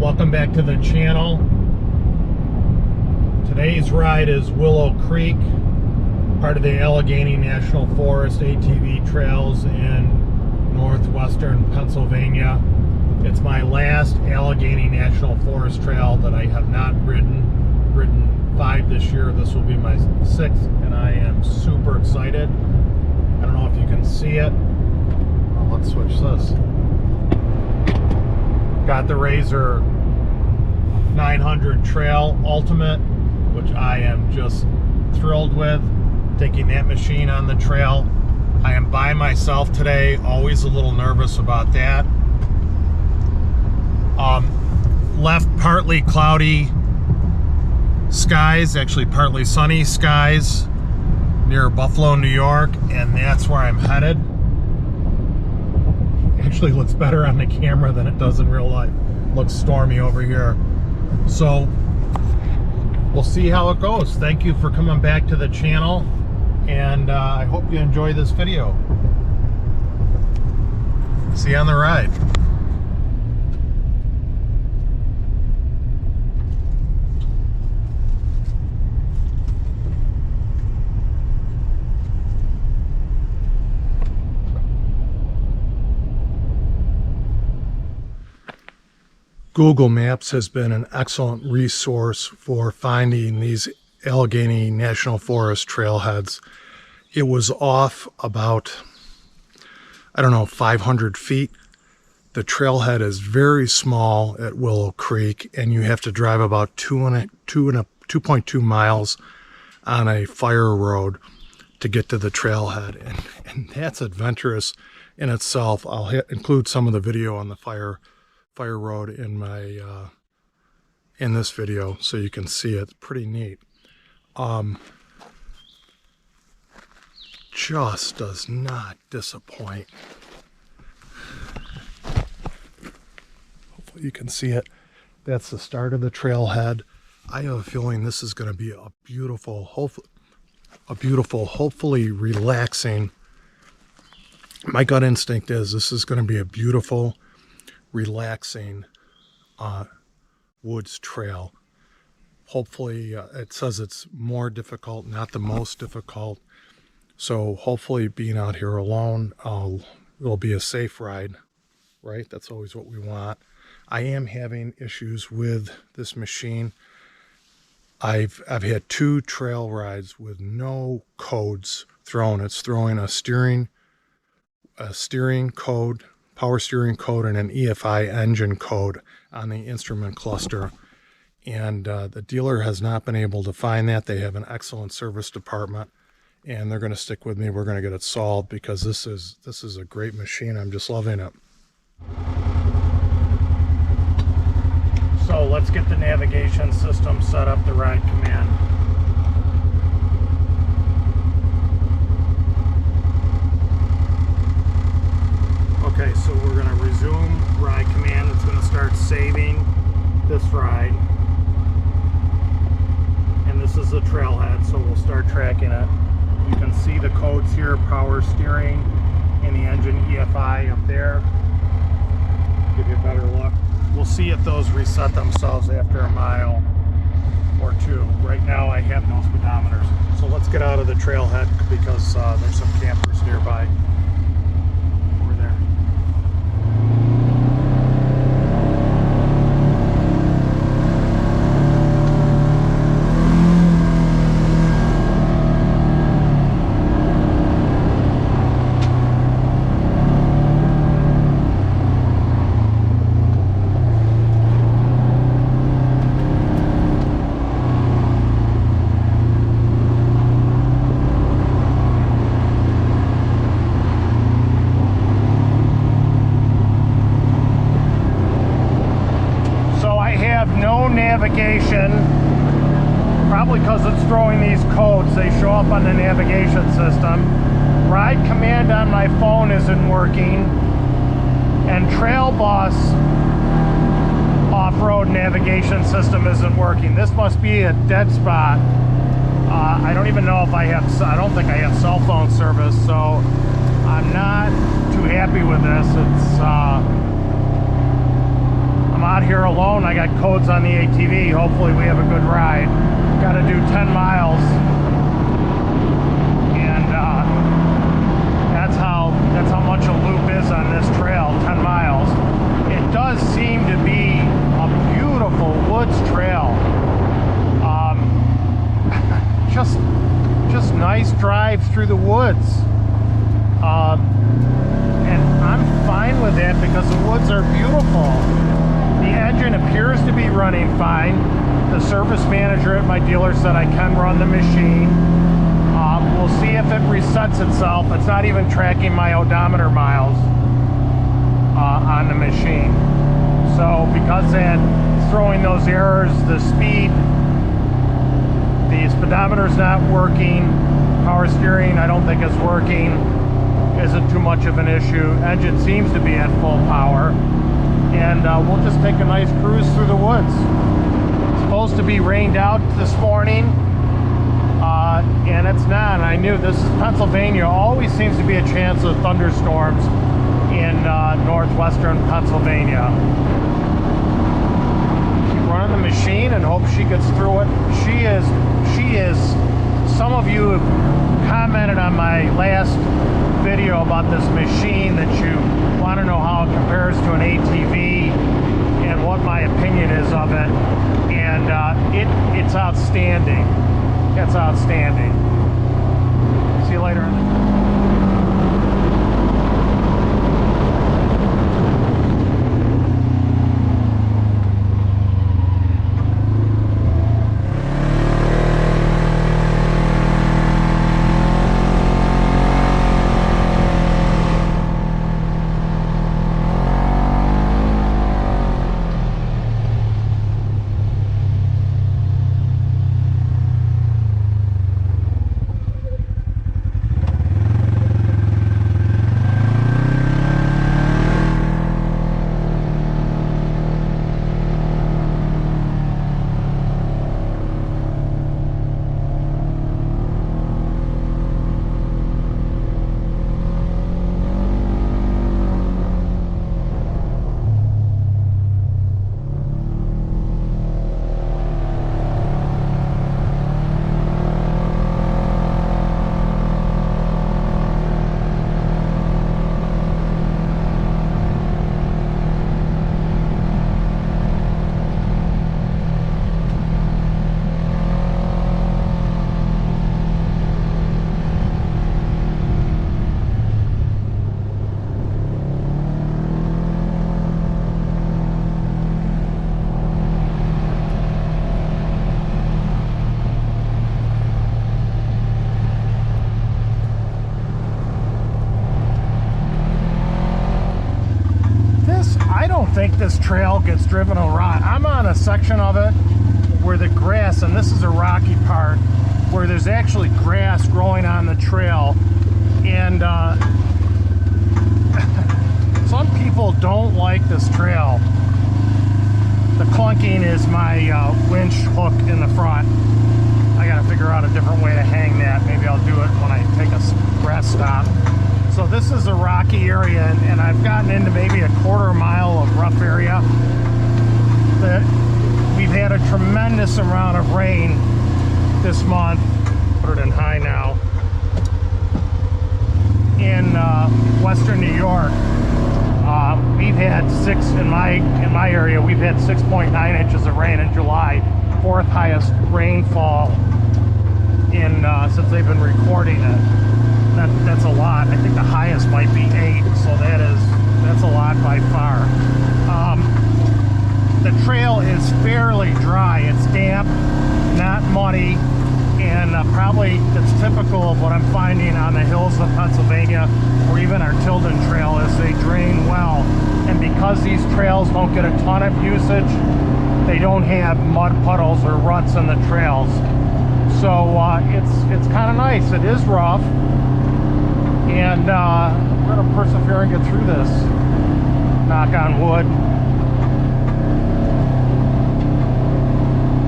Welcome back to the channel. Today's ride is Willow Creek, part of the Allegheny National Forest ATV trails in northwestern Pennsylvania. It's my last Allegheny National Forest trail that I have not ridden 5 this year. This will be my 6th, and I am super excited. I don't know if you can see it. Well, let's switch this. Got the RZR 900 Trail Ultimate, which I am just thrilled with, taking that machine on the trail. I am by myself today, always a little nervous about that. Left partly cloudy skies, actually partly sunny skies near Buffalo, New York, and that's where I'm headed. Actually looks better on the camera than it does in real life. Looks stormy over here. So we'll see how it goes. Thank you for coming back to the channel, and I hope you enjoy this video. See you on the ride. Google Maps has been an excellent resource for finding these Allegheny National Forest trailheads. It was off about, I don't know, 500 feet. The trailhead is very small at Willow Creek, and you have to drive about 2.2 miles on a fire road to get to the trailhead, and that's adventurous in itself. I'll include some of the video on the fire road in my in this video so you can see it. It's pretty neat. Just does not disappoint. Hopefully you can see it. That's the start of the trailhead. I have a feeling this is going to be a beautiful, hopefully relaxing. My gut instinct is this is going to be a beautiful, relaxing woods trail. Hopefully it says it's more difficult, not the most difficult, so hopefully being out here alone will be a safe ride, right? That's always what we want. I am having issues with this machine. I've had 2 trail rides with no codes thrown. It's throwing a steering code, power steering code, and an EFI engine code on the instrument cluster, and the dealer has not been able to find that. They have an excellent service department, and they're going to stick with me. We're going to get it solved because this is a great machine. I'm just loving it. So let's get the navigation system set up, the ride command. Okay, so we're going to resume ride command. It's going to start saving this ride. And this is the trailhead, so we'll start tracking it. You can see the codes here, power steering and the engine EFI up there. Give you a better look. We'll see if those reset themselves after a mile or 2. Right now I have no speedometers. So let's get out of the trailhead because there's some campers nearby. Navigation, probably because it's throwing these codes. They show up on the navigation system. Ride command on my phone isn't working, and Trail Boss off-road navigation system isn't working. This must be a dead spot. I don't even know if I don't think I have cell phone service, so I'm not too happy with this. It's I'm out here alone. I got codes on the ATV. Hopefully we have a good ride. Got to do 10 miles. And that's how much a loop is on this trail, 10 miles. It does seem to be a beautiful woods trail. Just nice drive through the woods. And I'm fine with that because the woods are beautiful. The engine appears to be running fine. The service manager at my dealer said I can run the machine. We'll see if it resets itself. It's not even tracking my odometer miles on the machine. So because it's throwing those errors, the speed, the speedometer's not working, power steering I don't think is working, isn't too much of an issue. Engine seems to be at full power. And we'll just take a nice cruise through the woods. It's supposed to be rained out this morning, and it's not. I knew this is Pennsylvania. Always seems to be a chance of thunderstorms in northwestern Pennsylvania. Keep running the machine and hope she gets through it. She is. Some of you have commented on my last video about this machine that you want to know how it compares to an ATV and what my opinion is of it, and it's outstanding. It's outstanding. See you later. Think this trail gets driven around. I'm on a section of it where the grass, and this is a rocky part, where there's actually grass growing on the trail, and some people don't like this trail. The clunking is my winch hook in the front. I gotta figure out a different way to hang that. Maybe I'll do it when I take a rest stop. So this is a rocky area, and I've gotten into maybe a quarter mile of rough area. We've had a tremendous amount of rain this month. Put it in high now. In western New York, we've had in my area. We've had 6.9 inches of rain in July, fourth highest rainfall in since they've been recording it. That's a lot. I think the highest might be 8, so that's a lot by far. The trail is fairly dry. It's damp, not muddy, and probably it's typical of what I'm finding on the hills of Pennsylvania, or even our Tilden Trail, is they drain well. And because these trails don't get a ton of usage, they don't have mud puddles or ruts in the trails. So it's kind of nice. It is rough. And we're going to persevere and get through this. Knock on wood.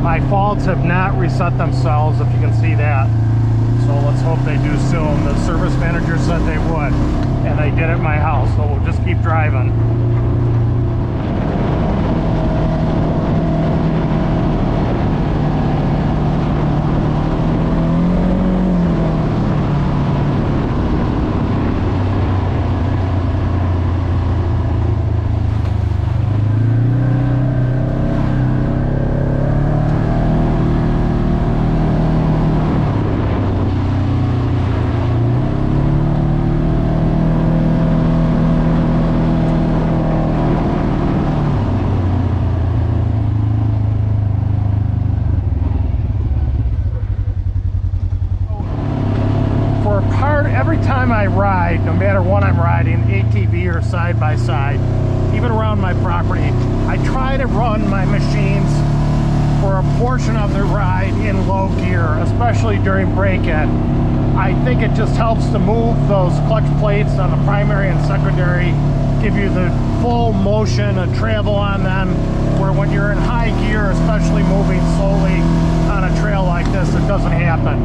My faults have not reset themselves, if you can see that. So let's hope they do soon. The service manager said they would, and they did at my house, so we'll just keep driving. time I ride, no matter what I'm riding, ATV or side by side, even around my property, I try to run my machines for a portion of the ride in low gear, especially during break-in. I think it just helps to move those clutch plates on the primary and secondary, give you the full motion of travel on them, where when you're in high gear, especially moving slowly on a trail like this, it doesn't happen.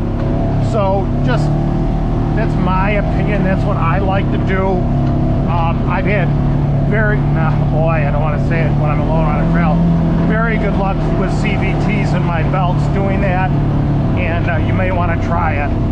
So just, that's my opinion, that's what I like to do. I've had boy, I don't want to say it when I'm alone on a trail, very good luck with CVTs in my belts doing that, and you may want to try it.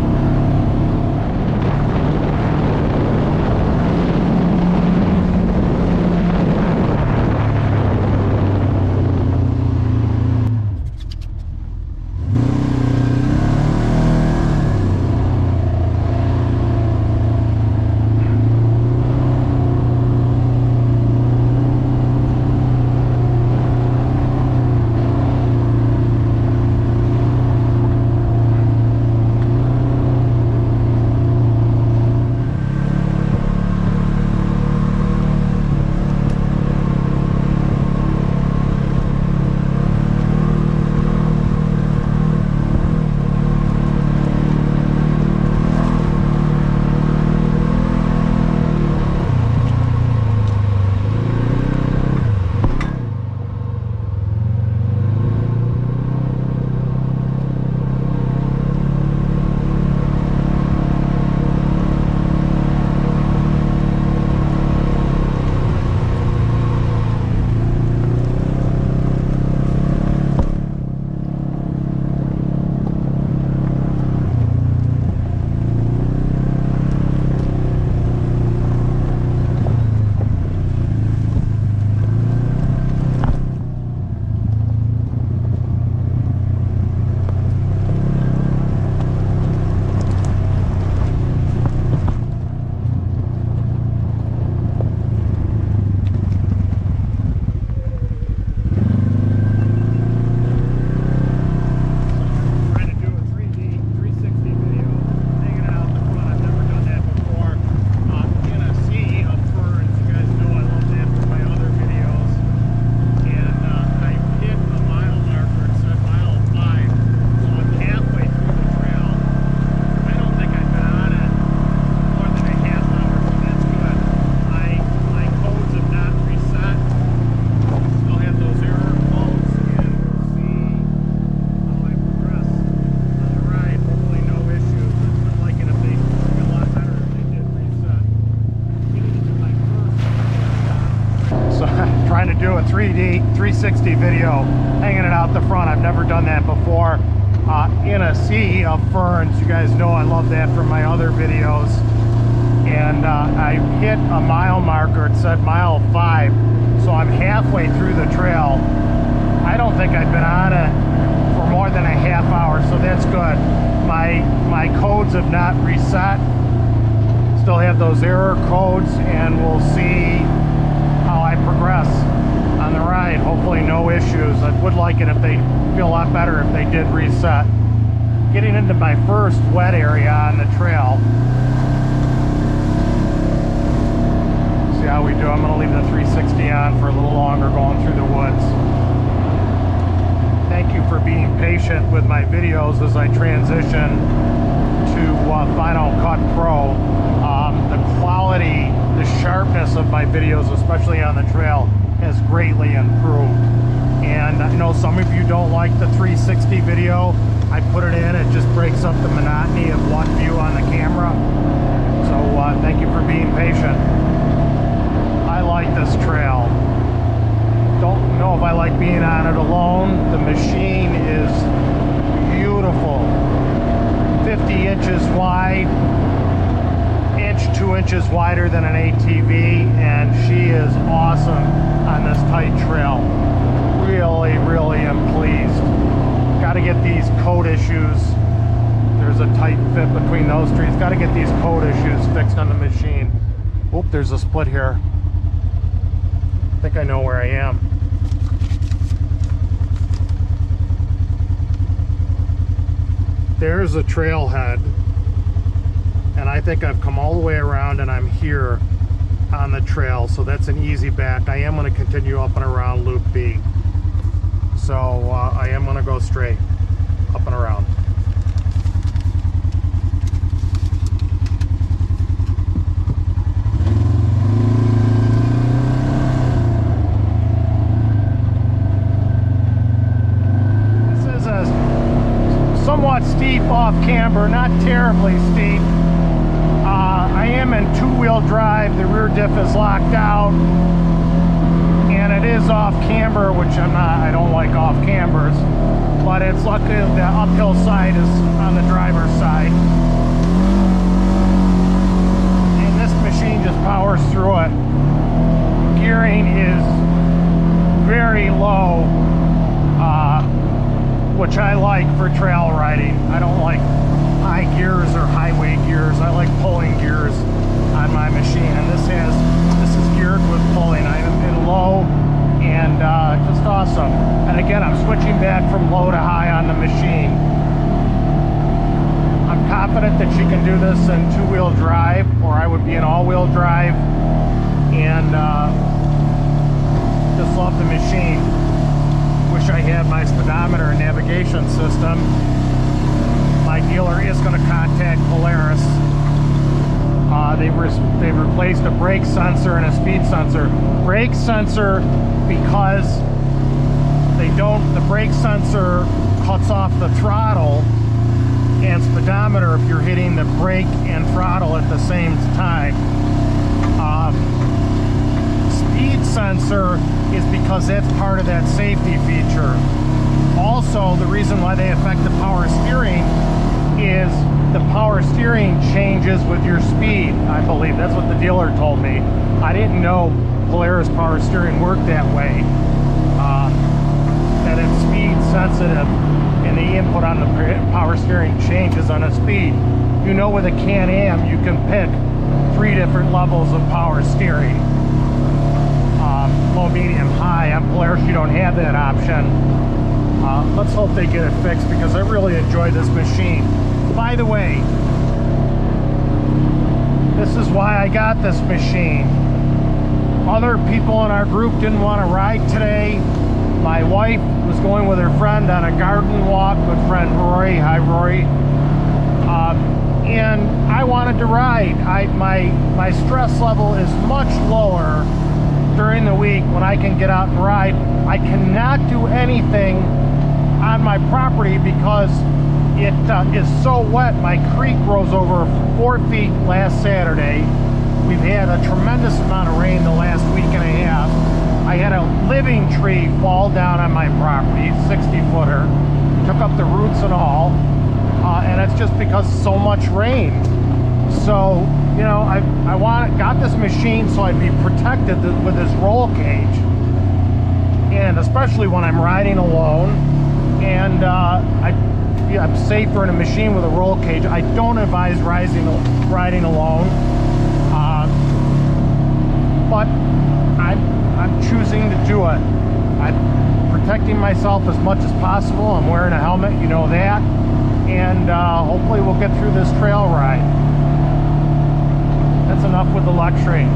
Trying to do a 360 video, hanging it out the front. I've never done that before. In a sea of ferns. You guys know I love that from my other videos. And I hit a mile marker. It said mile 5, so I'm halfway through the trail. I don't think I've been on it for more than a half hour, so that's good. My codes have not reset. Still have those error codes, and we'll see how I progress on the ride. Hopefully no issues. I would like it if they feel a lot better if they did reset. Getting into my first wet area on the trail. See how we do. I'm going to leave the 360 on for a little longer going through the woods. Thank you for being patient with my videos as I transition to Final Cut Pro. The quality, the sharpness of my videos, especially on the trail, has greatly improved. And I know some of you don't like the 360 video. I put it in, it just breaks up the monotony of one view on the camera. So thank you for being patient. I like this trail. Don't know if I like being on it alone. The machine is beautiful. 50 inches wide, 2 inches wider than an ATV, and she is awesome on this tight trail. Really am pleased. Got to get these code issues. There's a tight fit between those trees. Got to get these code issues fixed on the machine. Oop, there's a split here. I think I know where I am. There's a trailhead, and and I think I've come all the way around and I'm here on the trail, so that's an easy back. I am going to continue up and around Loop B, so I am going to go straight up and around. Somewhat steep off-camber, not terribly steep. I am in two-wheel drive. The rear diff is locked out, and it is off-camber, which I don't like off-cambers, but it's lucky the uphill side is on the driver's side, and this machine just powers through it. Gearing is very low, which I like for trail riding. I don't like high gears or highway gears. I like pulling gears on my machine, and this is geared with pulling. I'm in low, and just awesome. And again, I'm switching back from low to high on the machine. I'm confident that she can do this in two-wheel drive, or I would be in all-wheel drive, and just love the machine. Wish I had my speedometer and navigation system. My dealer is going to contact Polaris. They've replaced a brake sensor and a speed sensor. Brake sensor because the brake sensor cuts off the throttle, and speedometer if you're hitting the brake and throttle at the same time. Speed sensor is because that's part of that safety feature. Also, the reason why they affect the power steering is the power steering changes with your speed, I believe. That's what the dealer told me. I didn't know Polaris power steering worked that way. That it's speed sensitive, and the input on the power steering changes on a speed. You know, with a Can-Am, you can pick 3 different levels of power steering. Low, medium, high. On Polaris, you don't have that option. Let's hope they get it fixed, because I really enjoy this machine. By the way, this is why I got this machine. Other people in our group didn't want to ride today. My wife was going with her friend on a garden walk with friend Rory. Hi, Rory. And I wanted to ride. My stress level is much lower during the week when I can get out and ride. I cannot do anything on my property because it is so wet. My creek rose over 4 feet last Saturday. We've had a tremendous amount of rain the last week and a half. I had a living tree fall down on my property, 60-footer, took up the roots and all, and it's just because so much rain. So, you know, I got this machine so I'd be protected with this roll cage, and especially when I'm riding alone, and I'm safer in a machine with a roll cage. I don't advise riding alone, but I'm choosing to do it. I'm protecting myself as much as possible. I'm wearing a helmet, you know that, and hopefully we'll get through this trail ride. That's enough with the luxury.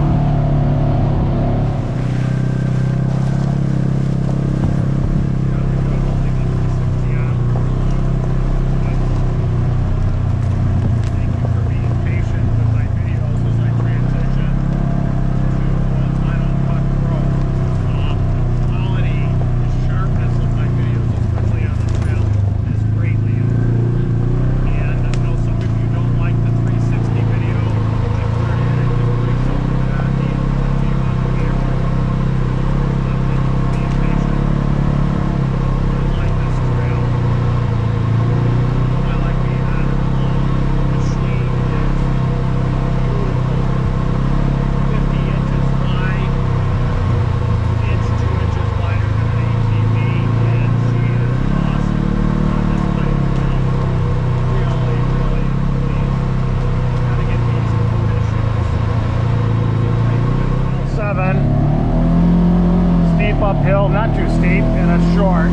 Uphill, not too steep, and it's short.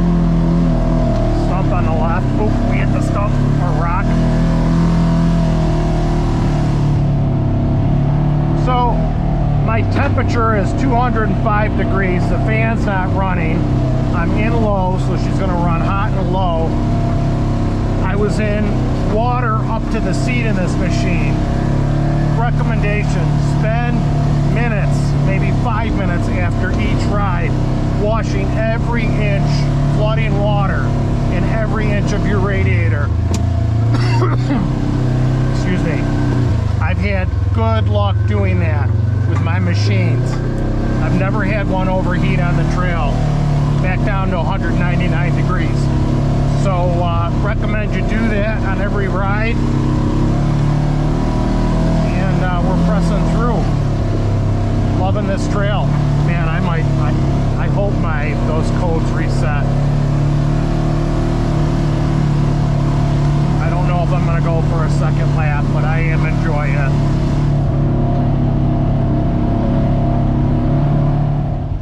Stump on the left. Oop, we hit the stump or rock. temperature is 205 degrees. The fan's not running. I'm in low, so she's going to run hot and low. I was in water up to the seat in this machine. Recommendation, spend minutes, maybe 5 minutes after each ride, washing every inch, flooding water in every inch of your radiator. Excuse me. I've had good luck doing that with my machines. I've never had one overheat on the trail, back down to 199 degrees. So recommend you do that on every ride. And we're pressing through. Loving this trail. Man, I hope those codes reset. I don't know if I'm gonna go for a second lap, but I am enjoying it.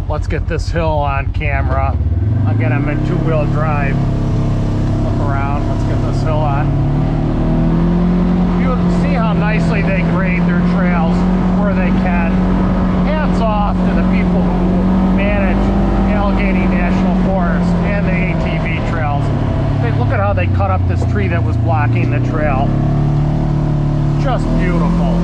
Let's get this hill on camera. Again, I'm in two-wheel drive. Look around, let's get this hill on. You see how nicely they grade their trails where they can. Hats off to the people who manage Allegheny National Forest and the ATV trails. Look at how they cut up this tree that was blocking the trail. Just beautiful.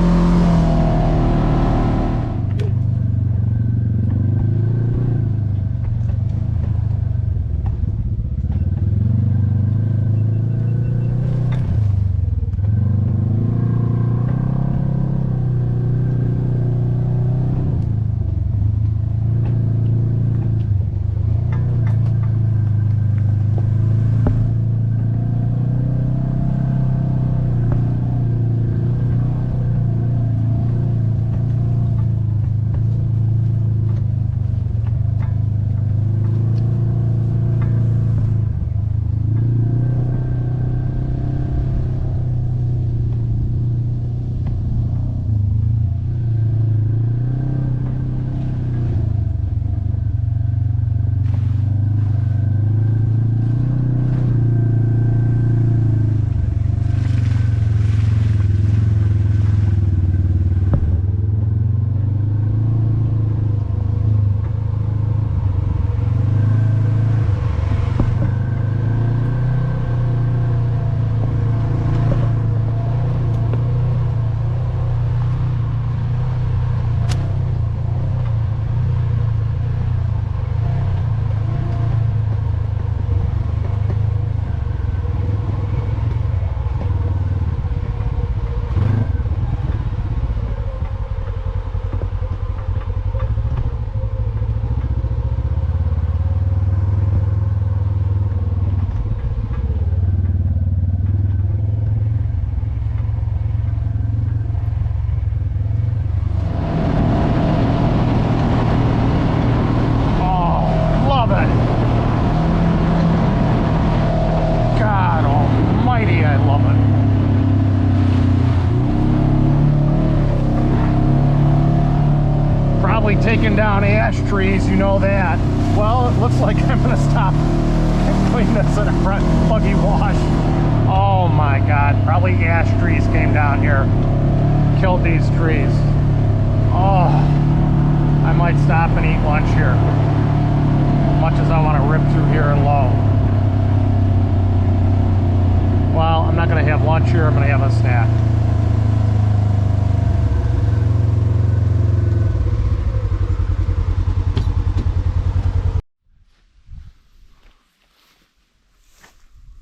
Taking down ash trees, you know that. Well, it looks like I'm gonna stop and clean this in a front buggy wash. Oh my God, probably ash trees came down here, killed these trees. Oh, I might stop and eat lunch here, much as I want to rip through here and low. Well, I'm not gonna have lunch here, I'm gonna have a snack.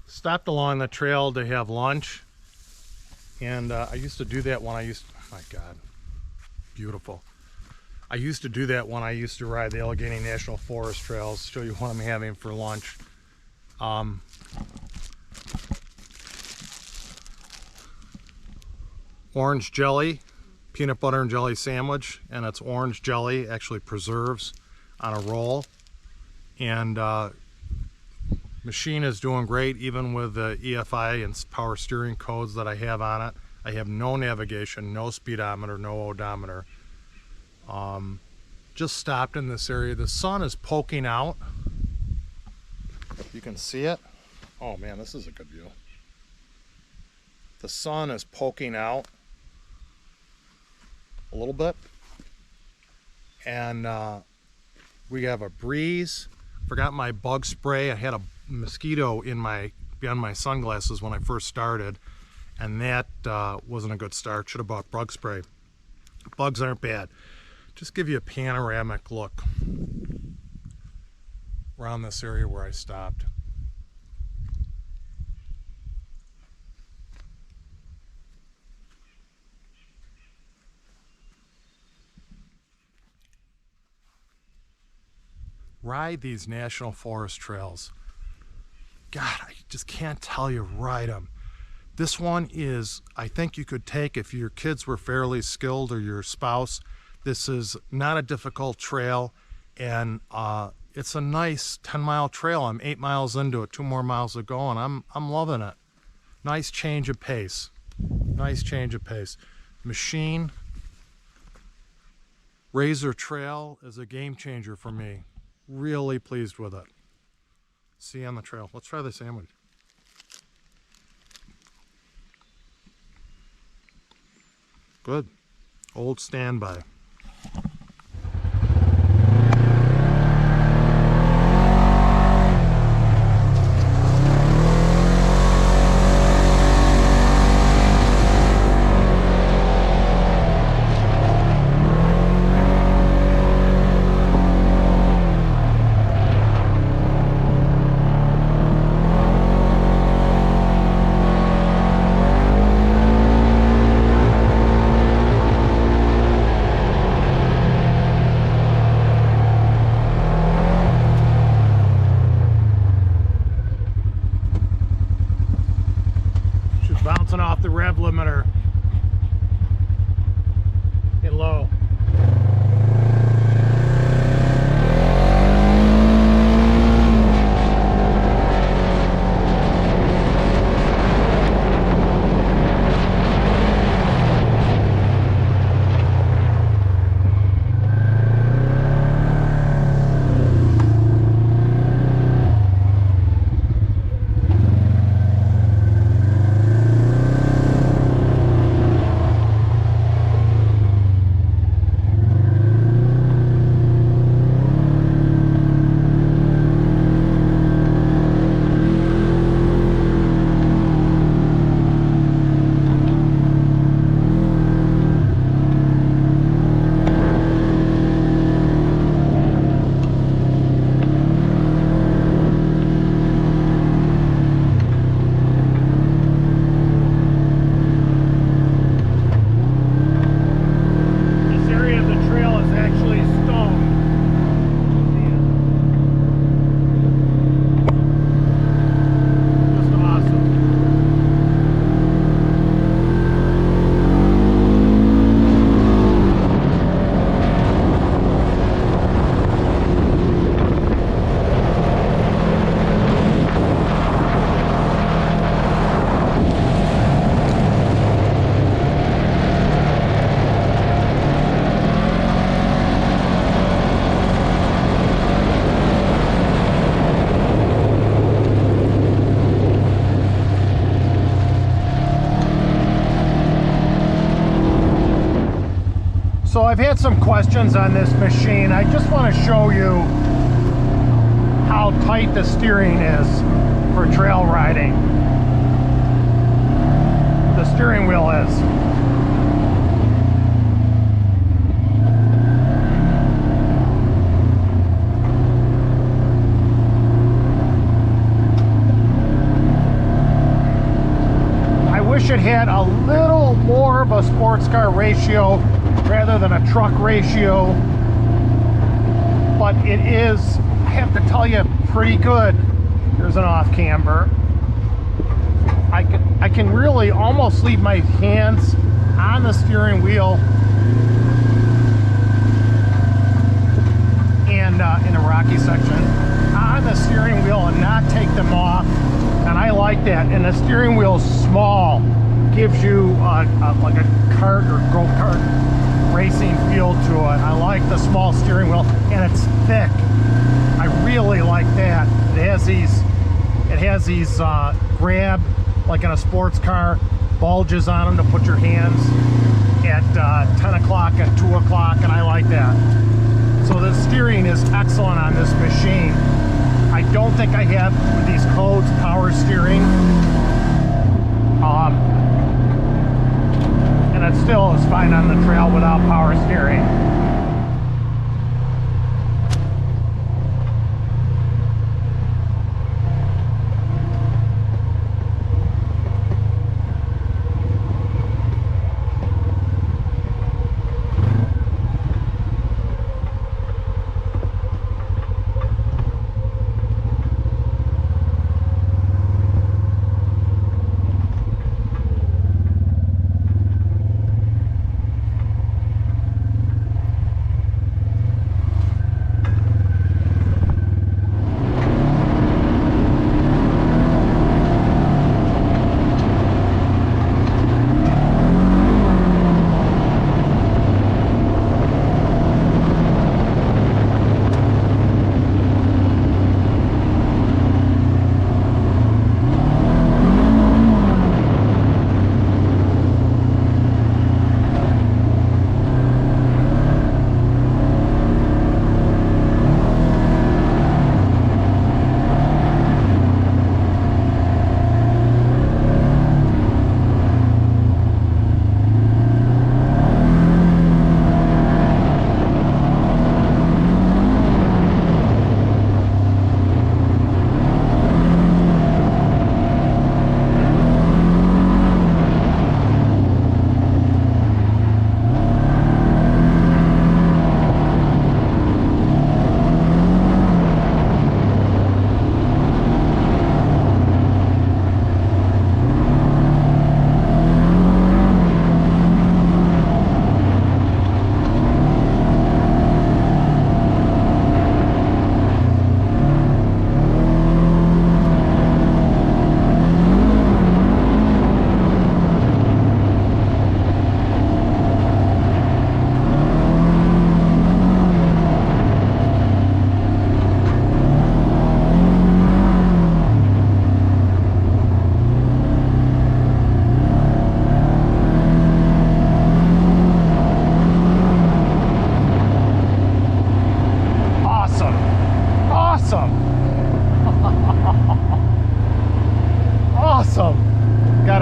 Stopped along the trail to have lunch, and I used to do that when I used to, oh my God, beautiful. I used to do that when I used to ride the Allegheny National Forest trails. Show you what I'm having for lunch. Orange jelly, peanut butter and jelly sandwich, and it's orange jelly, actually preserves, on a roll. And machine is doing great, even with the EFI and power steering codes that I have on it. I have no navigation, no speedometer, no odometer. Just stopped in this area. The sun is poking out. You can see it. Oh man, this is a good view. The sun is poking out a little bit. and we have a breeze. Forgot my bug spray. I had a mosquito behind my sunglasses when I first started, and that wasn't a good start. Should have bought bug spray. Bugs aren't bad. Just give you a panoramic look around this area where I stopped. Ride these national forest trails. God, I just can't tell you, ride them. This one is, I think you could take if your kids were fairly skilled or your spouse. This is not a difficult trail, and it's a nice 10-mile trail. I'm 8 miles into it, 2 more miles to go, and I'm loving it. Nice change of pace. Nice change of pace. Machine RZR trail is a game changer for me. Really pleased with it. See you on the trail. Let's try the sandwich. Good. Old standby. Bouncing off the rev limiter in low. So I've had some questions on this machine. I just want to show you how tight the steering is for trail riding. The steering wheel is. I wish it had a little more of a sports car ratio rather than a truck ratio, but it is, I have to tell you, pretty good. There's an off-camber. I can really almost leave my hands on the steering wheel and in a rocky section on the steering wheel and not take them off, and I like that. And the steering wheel's small, gives you like a kart or go-kart racing feel to it. I like the small steering wheel, and it's thick. I really like that. It has these grab, like in a sports car, bulges on them to put your hands at 10 o'clock and 2 o'clock, and I like that. So the steering is excellent on this machine. I don't think I have, with these codes, power steering. And it still is fine on the trail without power steering.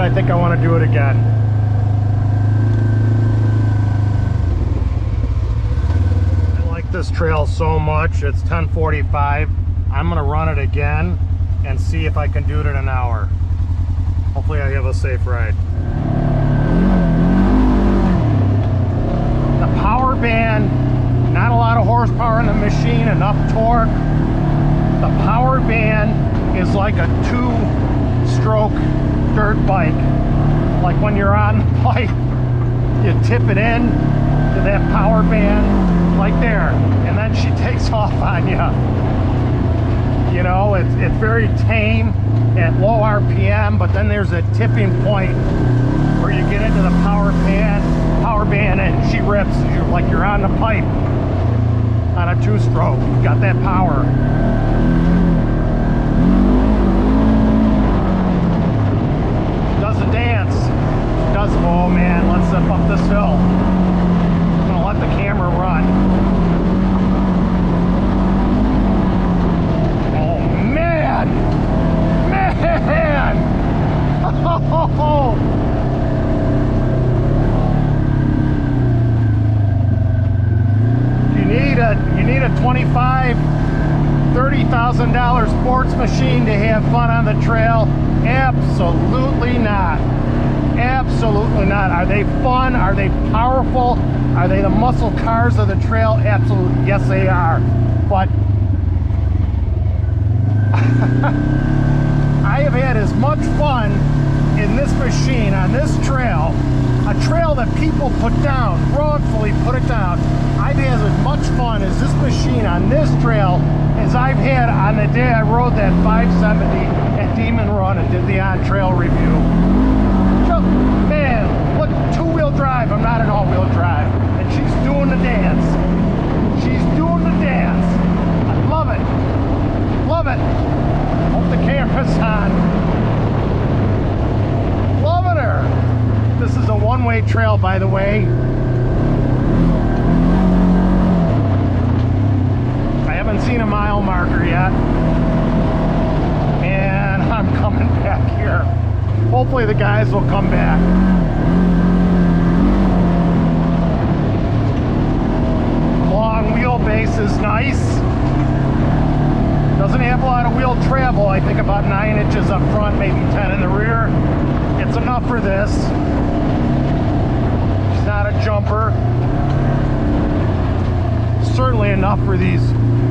I think I want to do it again. I like this trail so much. It's 10:45. I'm going to run it again and see if I can do it in an hour. Hopefully I have a safe ride. The power band, not a lot of horsepower in the machine, enough torque. The power band is like a 2-stroke dirt bike. Like when you're on the bike, you tip it in to that power band, like there, and then she takes off on you. You know, it's very tame at low RPM, but then there's a tipping point where you get into the power band, and she rips. Like you're on the pipe on a 2-stroke. Got that power. Does a dance. Does. Oh man, let's zip up this hill. I'm gonna let the camera run. Oh man, man. Oh. You need a $25,000, $30,000 sports machine to have fun on the trail? Absolutely not. Absolutely not. Are they fun? Are they powerful? Are they the muscle cars of the trail? Absolutely. Yes, they are. But I have had as much fun in this machine on this trail, a trail that people put down, wrongfully put it down. I've had as much fun as this machine on this trail as I've had on the day I rode that 570 at Demon Run and did the on-trail review. So, man, look, 2-wheel drive. I'm not an all-wheel drive. And she's doing the dance. She's doing the dance. I love it. Love it. Hope the camera's on. Loving her. This is a one-way trail, by the way. mile marker yet. And I'm coming back here. Hopefully the guys will come back. Long wheelbase is nice. Doesn't have a lot of wheel travel. I think about 9 inches up front, maybe 10 in the rear. It's enough for this. It's not a jumper. Certainly enough for these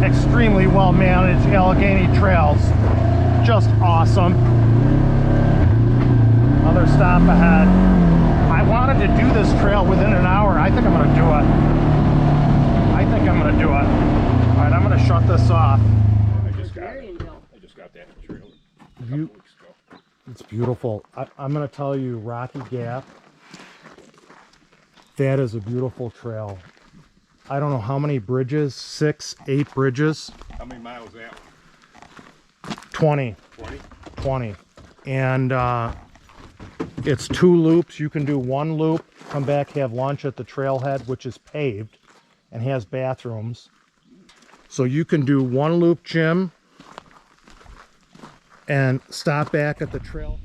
extremely well managed Allegheny trails. Just awesome. Another stop ahead. I wanted to do this trail within an hour. I think I'm going to do it. I think I'm going to do it. All right, I'm going to shut this off. I just got that trailer a couple weeks ago. It's beautiful. I'm going to tell you, Rocky Gap, that is a beautiful trail. I don't know how many bridges, 6, 8 bridges. How many miles is that? 20. 20? 20. And it's 2 loops. You can do 1 loop, come back, have lunch at the trailhead, which is paved and has bathrooms. So you can do 1 loop, Jim, and stop back at the trail.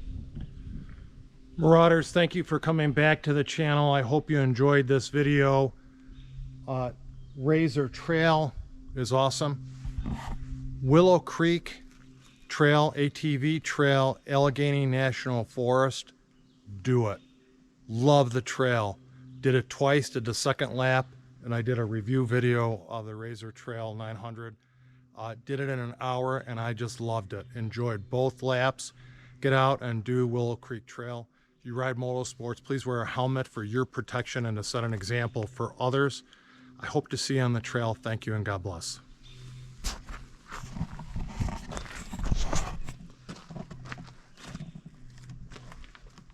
Marauders, thank you for coming back to the channel. I hope you enjoyed this video. RZR Trail is awesome. Willow Creek Trail, ATV Trail, Allegheny National Forest. Do it. Love the trail. Did it twice, did the second lap, and I did a review video of the RZR Trail 900. Did it in an hour, and I just loved it. Enjoyed both laps. Get out and do Willow Creek Trail. If you ride motorsports, please wear a helmet for your protection and to set an example for others. I hope to see you on the trail. Thank you and God bless.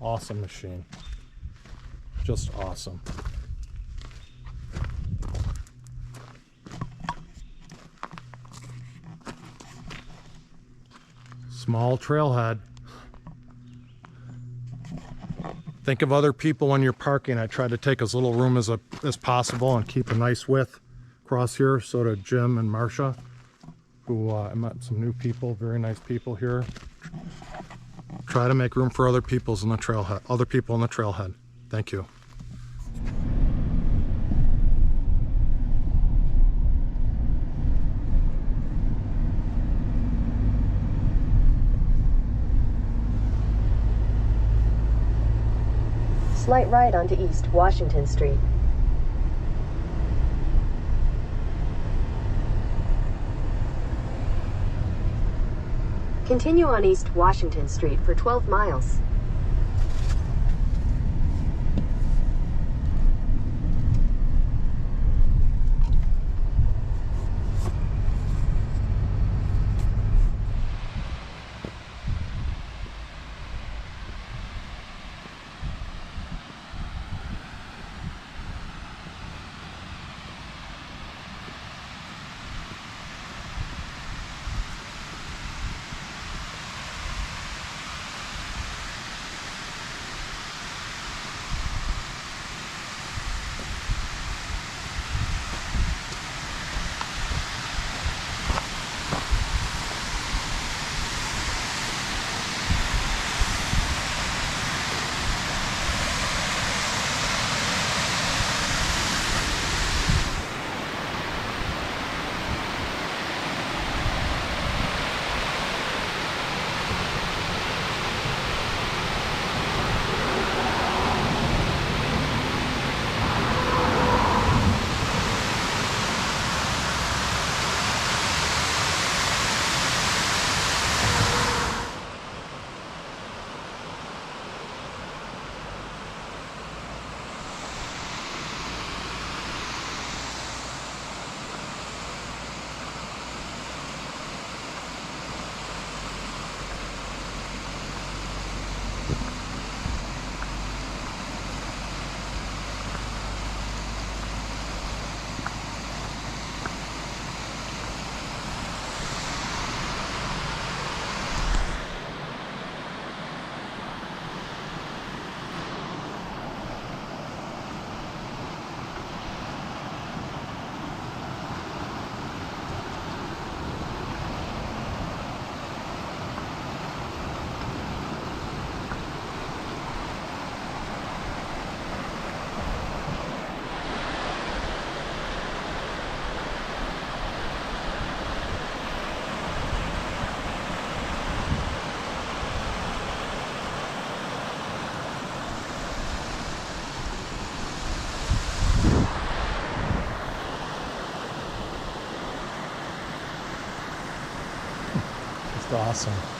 Awesome machine. Just awesome. Small trailhead. Think of other people when you're parking. I try to take as little room as possible and keep a nice width across here. So did Jim and Marcia, who I met some new people, very nice people here. Try to make room for other people in the trailhead. Thank you. Slight right onto East Washington Street. Continue on East Washington Street for 12 miles. Just awesome.